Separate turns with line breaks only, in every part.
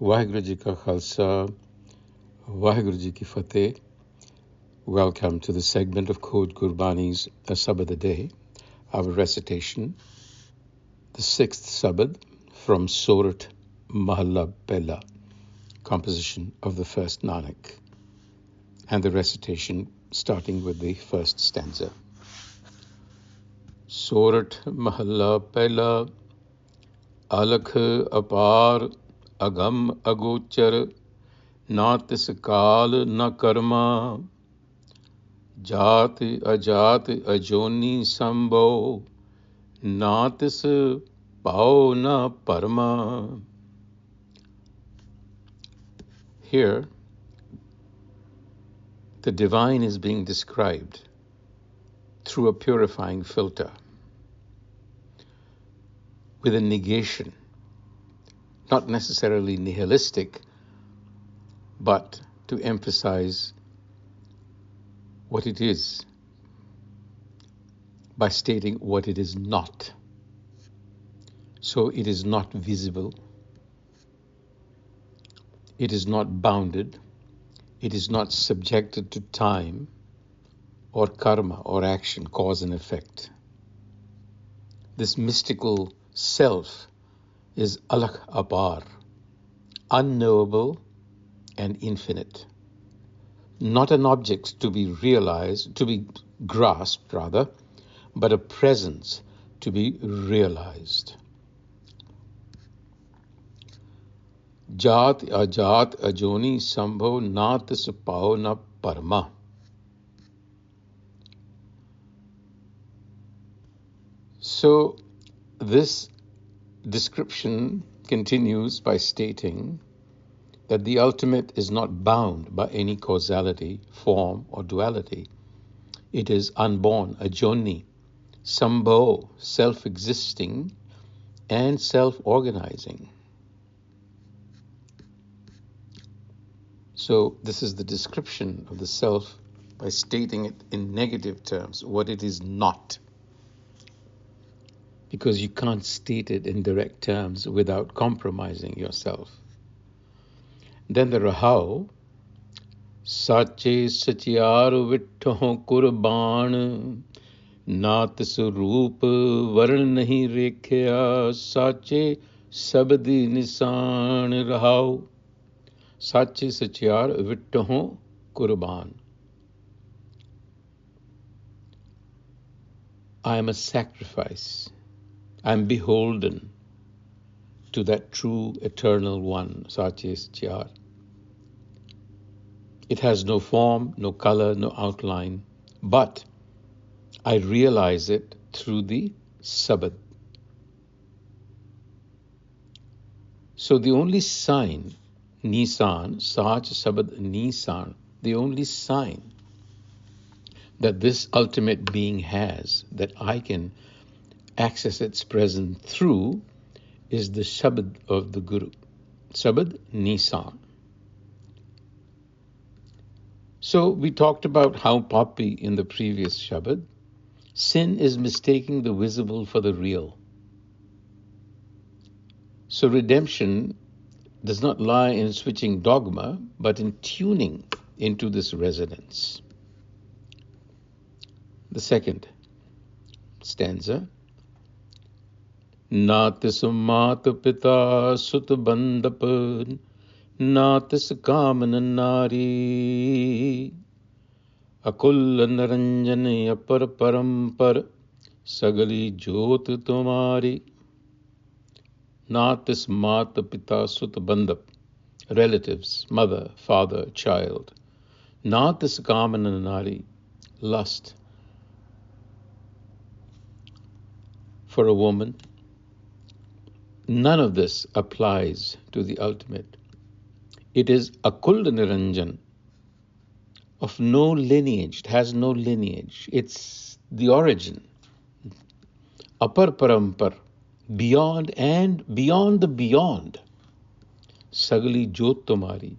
Waheguru Ji Ka Khalsa, Waheguru Ji Ki Fateh. Welcome to the segment of Code Gurbani's a-sabad-a-day, our recitation, the sixth sabad from Surat Mahalla Pehla, composition of the first Nanak, and the recitation starting with the first stanza. Surat Mahalla Pehla, Alakh Apar Aganm Agochar, na tis kaal na karma, जात अजात अजोनी संभो, ना तिस पाओ ना परमा. Here, the divine is being described through a purifying filter, with a negation, not necessarily nihilistic, but to emphasize what it is, by stating what it is not. So it is not visible, it is not bounded, it is not subjected to time or karma or action, cause and effect. This mystical self is Alakh Apar, unknowable and infinite. Not an object to be realized, to be grasped rather, but a presence to be realized. Jat ajat ajoni sambho na tis pao na parma. So this description continues by stating that the ultimate is not bound by any causality, form, or duality. It is unborn, ajoni, sambho, self-existing and self-organizing. So this is the description of the self by stating it in negative terms, what it is not. Because you can't state it in direct terms without compromising yourself. Then the Rahau, Sache Sachiar Vitto Kurban, Nat Surup Varn Nahi Rekhya, Sache Sabdi Nisan Rahau, Sache Sachiar Vitto Kurban. I am a sacrifice. I am beholden to that true eternal one, Sache Sachiar. It has no form, no color, no outline, but I realize it through the sabad. So the only sign, Nisan, Sach Sabad Nisan, the only sign that this ultimate being has, that I can access its presence through, is the Sabad of the Guru. Sabad Nisan. So we talked about how Papi in the previous Shabad, sin is mistaking the visible for the real. So redemption does not lie in switching dogma, but in tuning into this resonance. The second stanza, Natis mata pita sut bandap, Natis kamana nari, Akul naranjan apar parampar, Sagali jyot tumari. Natis mata pita sut bandap, relatives, mother, father, child. Natis kamana nari, lust for a woman. None of this applies to the ultimate. It is akul niranjan, of no lineage. It has no lineage. It's the origin. Apar parampar, beyond and beyond the beyond. Sagali jyot tumari,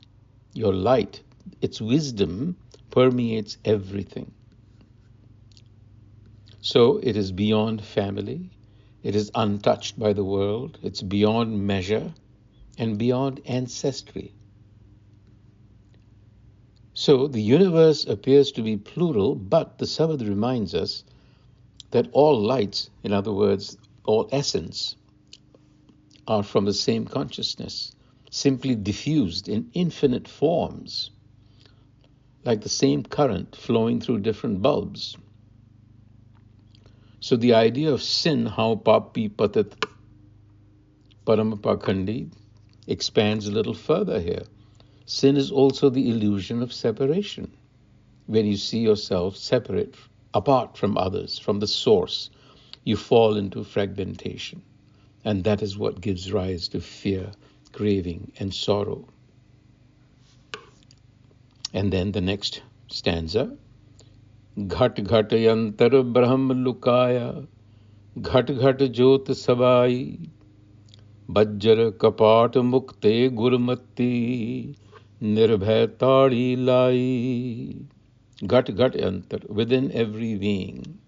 your light, its wisdom permeates everything. So it is beyond family. It is untouched by the world. It's beyond measure. and beyond ancestry. So the universe appears to be plural, but the Sabad reminds us that all lights, in other words, all essence, are from the same consciousness, simply diffused in infinite forms, like the same current flowing through different bulbs. So the idea of sin, how papi patat paramapakhandi, expands a little further here. Sin is also the illusion of separation, when you see yourself separate, apart from others, from the source, you fall into fragmentation. And that is what gives rise to fear, craving, and sorrow. And then the next stanza, Ghat ghat yantar brahm lukaya, Ghat ghat jyot sabai, Bajjar kapat mukte gurmati, Nirbhay tadi lai. Ghat ghat yantar, within every being,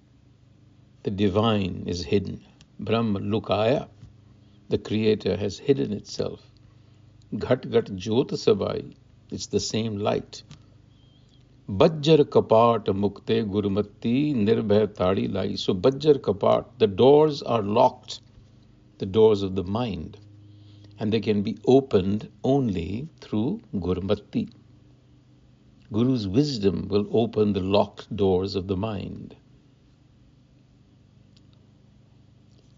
the divine is hidden. Brahma lukaya, the creator has hidden itself. Ghat ghat jyot sabai, it's the same light. Bajjar kapat mukte gurmati nirbhay tadi lai. So Bajjar kapat, the doors are locked, the doors of the mind, and they can be opened only through gurmati. Guru's wisdom will open the locked doors of the mind.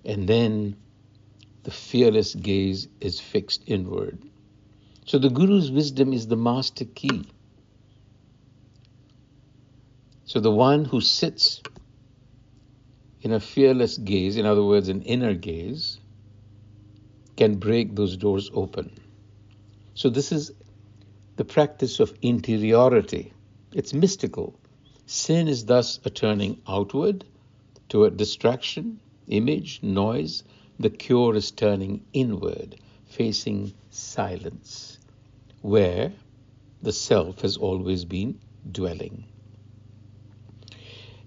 And then the fearless gaze is fixed inward. So the Guru's wisdom is the master key. So the one who sits in a fearless gaze, in other words, an inner gaze, can break those doors open. So this is the practice of interiority. It's mystical. Sin is thus a turning outward toward distraction, image, noise. The cure is turning inward, facing silence, where the self has always been dwelling.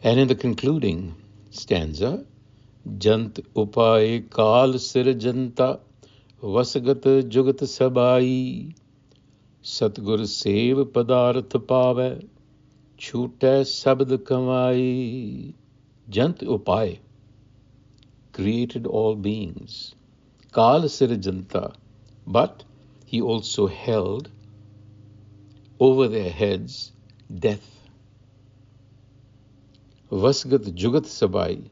And in the concluding stanza, Jant upaye kal sir janta, Vasagat jugat sabai, Satgur sev padarth pave, Chute sabad kamai. Jant upaye created all beings. Kal sir janta, but he also held over their heads death. Vasgat jugat sabai,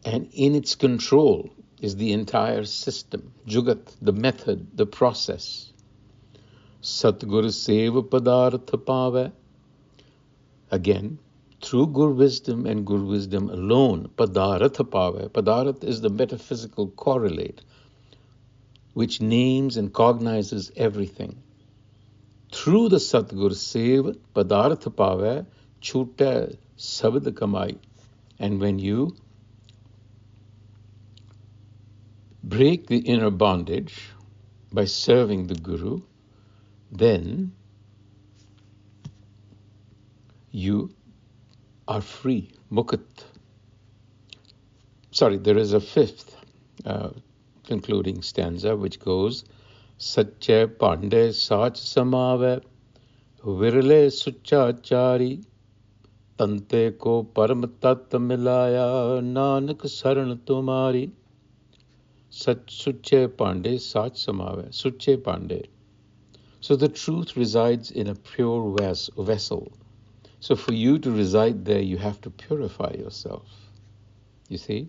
and in its control is the entire system. Jugat, the method, the process. Satgur seva padartha pave. Again, through Gur wisdom and Gur wisdom alone, padartha pave. Padartha is the metaphysical correlate, which names and cognizes everything. Through the Satgur seva padartha pave, chute sabad kamai. And when you break the inner bondage by serving the Guru, then you are free. Mukut. There is a fifth concluding stanza which goes, Satche Pande Sach Samave, Virle Suchachari, Tante ko Param Tat Milaya, Nanak Saran Tumari. Suche Pande Sach Samave. Suche Pande. So the truth resides in a pure vessel. So for you to reside there, you have to purify yourself. You see?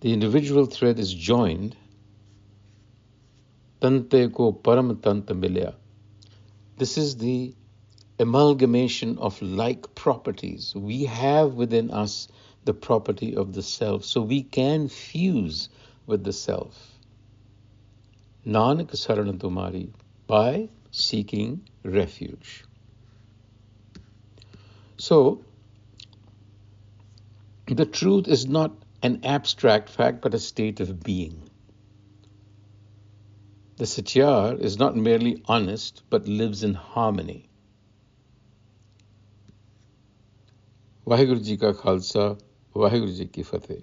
The individual thread is joined. Tante ko param tanta milya. This is the amalgamation of like properties. We have within us the property of the self, so we can fuse with the self. Nanak Sarana Tumari, by seeking refuge. So, the truth is not an abstract fact, but a state of being. The Satyar is not merely honest, but lives in harmony. Vaheguru Ji Ka Khalsa, Vaheguru Ji Ki Fateh.